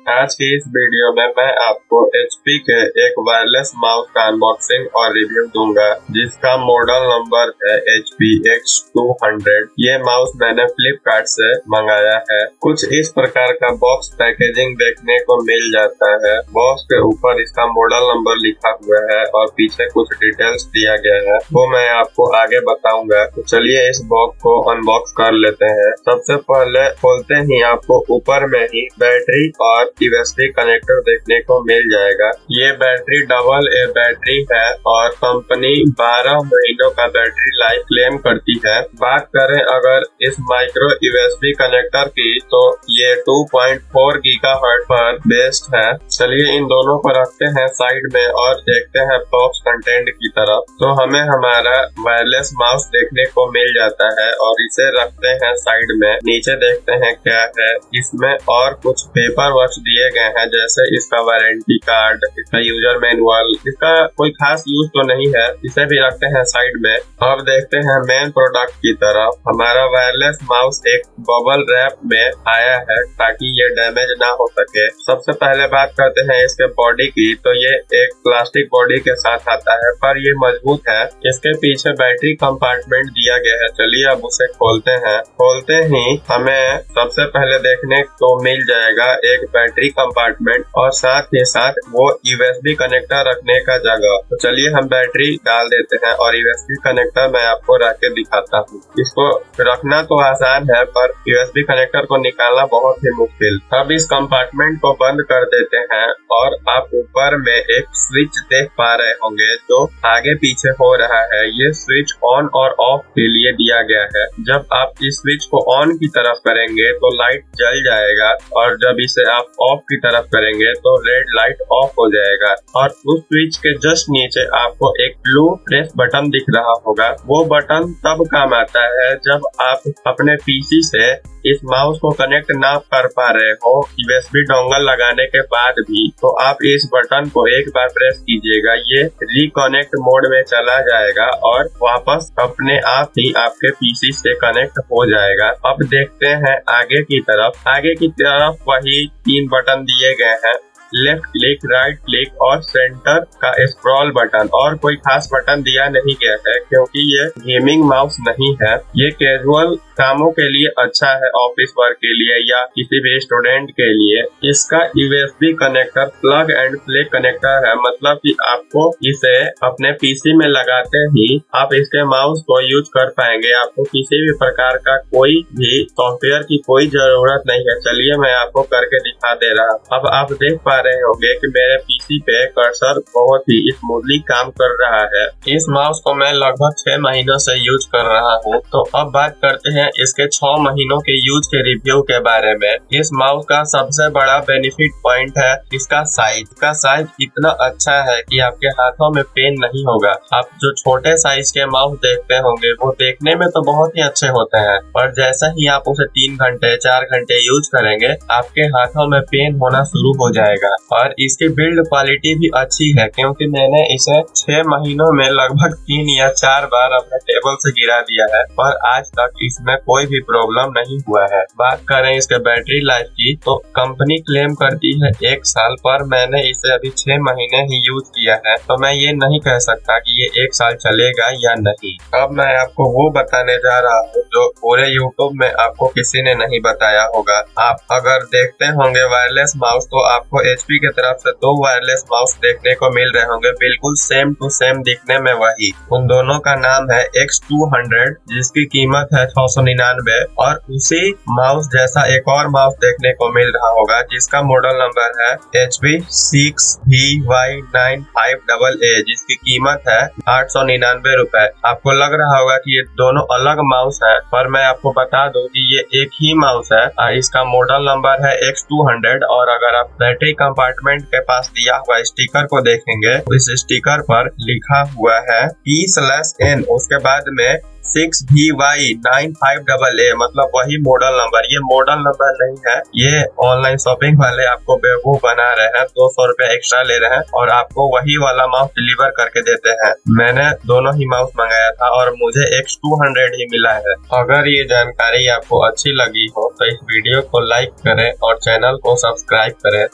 आज की इस वीडियो में मैं आपको HP के एक वायरलेस माउस का अनबॉक्सिंग और रिव्यू दूंगा जिसका मॉडल नंबर है HP X200। ये माउस मैंने फ्लिपकार्ट से मंगाया है। कुछ इस प्रकार का बॉक्स पैकेजिंग देखने को मिल जाता है। बॉक्स के ऊपर इसका मॉडल नंबर लिखा हुआ है और पीछे कुछ डिटेल्स दिया गया है, वो मैं आपको आगे बताऊंगा। तो चलिए इस बॉक्स को अनबॉक्स कर लेते हैं। सबसे पहले खोलते ही आपको ऊपर में ही बैटरी और USB कनेक्टर देखने को मिल जाएगा। ये बैटरी डबल ए बैटरी है और कंपनी 12 महीनों का बैटरी लाइफ क्लेम करती है। बात करें अगर इस माइक्रो USB कनेक्टर की तो ये 2.4 गीगाहर्ट्ज पर बेस्ड है। चलिए इन दोनों को रखते हैं साइड में और देखते हैं बॉक्स कंटेंट की तरफ। तो हमें हमारा वायरलेस माउस देखने को मिल जाता है और इसे रखते हैं साइड में। नीचे देखते हैं क्या है इसमें, और कुछ पेपर वर्क दिए गए हैं जैसे इसका वारंटी कार्ड, इसका यूजर मैनुअल। इसका कोई खास यूज तो नहीं है, इसे भी रखते हैं साइड में। अब देखते हैं मेन प्रोडक्ट की तरफ। हमारा वायरलेस माउस एक बबल रैप में आया है ताकि ये डैमेज ना हो सके। सबसे पहले बात करते हैं इसके बॉडी की। तो ये एक प्लास्टिक बॉडी के साथ आता है पर ये मजबूत है। इसके पीछे बैटरी कंपार्टमेंट दिया गया है। चलिए अब उसे खोलते हैं। खोलते ही हमें सबसे पहले देखने को मिल जाएगा एक बैटरी कंपार्टमेंट और साथ ही साथ वो USB कनेक्टर रखने का जगह। तो चलिए हम बैटरी डाल देते हैं और USB कनेक्टर मैं आपको रख के दिखाता हूँ। इसको रखना तो आसान है पर USB कनेक्टर को निकालना बहुत ही मुश्किल। अब इस कंपार्टमेंट को बंद कर देते हैं और आप ऊपर में एक स्विच देख पा रहे होंगे जो आगे पीछे हो रहा है। ये स्विच ऑन और ऑफ के लिए दिया गया है। जब आप इस स्विच को ऑन की तरफ करेंगे तो लाइट जल जाएगा और जब इसे आप ऑफ की तरफ करेंगे तो रेड लाइट ऑफ हो जाएगा। और उस स्विच के जस्ट नीचे आपको एक ब्लू प्रेस बटन दिख रहा होगा। वो बटन तब काम आता है जब आप अपने PC से इस माउस को कनेक्ट ना कर पा रहे हो USB डोंगल लगाने के बाद भी, तो आप इस बटन को एक बार प्रेस कीजिएगा। ये रिकनेक्ट मोड में चला जाएगा और वापस अपने आप ही आपके PC से कनेक्ट हो जाएगा। अब देखते हैं आगे की तरफ। आगे की तरफ वही 3 बटन दिए गए हैं, लेफ्ट क्लिक, राइट क्लिक और सेंटर का स्क्रॉल बटन। और कोई खास बटन दिया नहीं गया है क्योंकि ये गेमिंग माउस नहीं है। ये कैजुअल कामों के लिए अच्छा है, ऑफिस वर्क के लिए या किसी भी स्टूडेंट के लिए। इसका USB connector plug and play connector है, मतलब कि आपको इसे अपने PC में लगाते ही आप इसके माउस को यूज कर पाएंगे। आपको किसी भी प्रकार का कोई भी सॉफ्टवेयर की कोई जरूरत नहीं है। चलिए मैं आपको करके दिखा दे रहा हूँ। अब आप देख पा रहे होंगे कि मेरे PC पे कर्सर बहुत ही स्मूथली काम कर रहा है। इस माउस को मैं लगभग 6 महीनों से यूज कर रहा हूँ। तो अब बात करते हैं इसके 6 महीनों के यूज के रिव्यू के बारे में। इस माउस का सबसे बड़ा बेनिफिट पॉइंट है इसका साइज। इसका साइज इतना अच्छा है कि आपके हाथों में पेन नहीं होगा। आप जो छोटे साइज के माउस देखते होंगे वो देखने में तो बहुत ही अच्छे होते हैं, पर जैसा ही आप उसे 3 घंटे 4 घंटे यूज करेंगे आपके हाथों में पेन होना शुरू हो जाएगा। और इसकी बिल्ड क्वालिटी भी अच्छी है क्योंकि मैंने इसे 6 महीनों में लगभग 3 या 4 बार अपने टेबल से गिरा दिया है, पर आज तक इसमें कोई भी प्रॉब्लम नहीं हुआ है। बात करें इसके बैटरी लाइफ की तो कंपनी क्लेम करती है 1 साल, पर मैंने इसे अभी 6 महीने ही यूज किया है, तो मैं ये नहीं कह सकता कि ये 1 साल चलेगा या नहीं। अब मैं आपको वो बताने जा रहा हूँ जो पूरे यूट्यूब में आपको किसी ने नहीं बताया होगा। आप अगर देखते होंगे वायरलेस माउस तो आपको HP की तरफ से 2 वायरलेस माउस देखने को मिल रहे होंगे, बिल्कुल सेम टू सेम दिखने में वही। उन दोनों का नाम है X200 जिसकी कीमत है 699, और उसी माउस जैसा एक और माउस देखने को मिल रहा होगा जिसका मॉडल नंबर है HP 6VY95AA जिसकी कीमत है 899 रुपए। आपको लग रहा होगा कि ये दोनों अलग माउस है, पर मैं आपको बता दूं कि ये एक ही माउस है। इसका मॉडल नंबर है X200 और अगर आप बैटरी कंपार्टमेंट के पास दिया हुआ स्टिकर को देखेंगे तो इस स्टिकर पर लिखा हुआ है P/N, उसके बाद में 6VY95AA, मतलब वही मॉडल नंबर। ये मॉडल नंबर नहीं है, ये ऑनलाइन शॉपिंग वाले आपको बेवकूफ बना रहे हैं, 200 रुपए एक्स्ट्रा ले रहे हैं और आपको वही वाला माउस डिलीवर करके देते हैं। मैंने दोनों ही माउस मंगाया था और मुझे X200 ही मिला है। अगर ये जानकारी आपको अच्छी लगी हो तो इस वीडियो को लाइक करें और चैनल को सब्सक्राइब करें।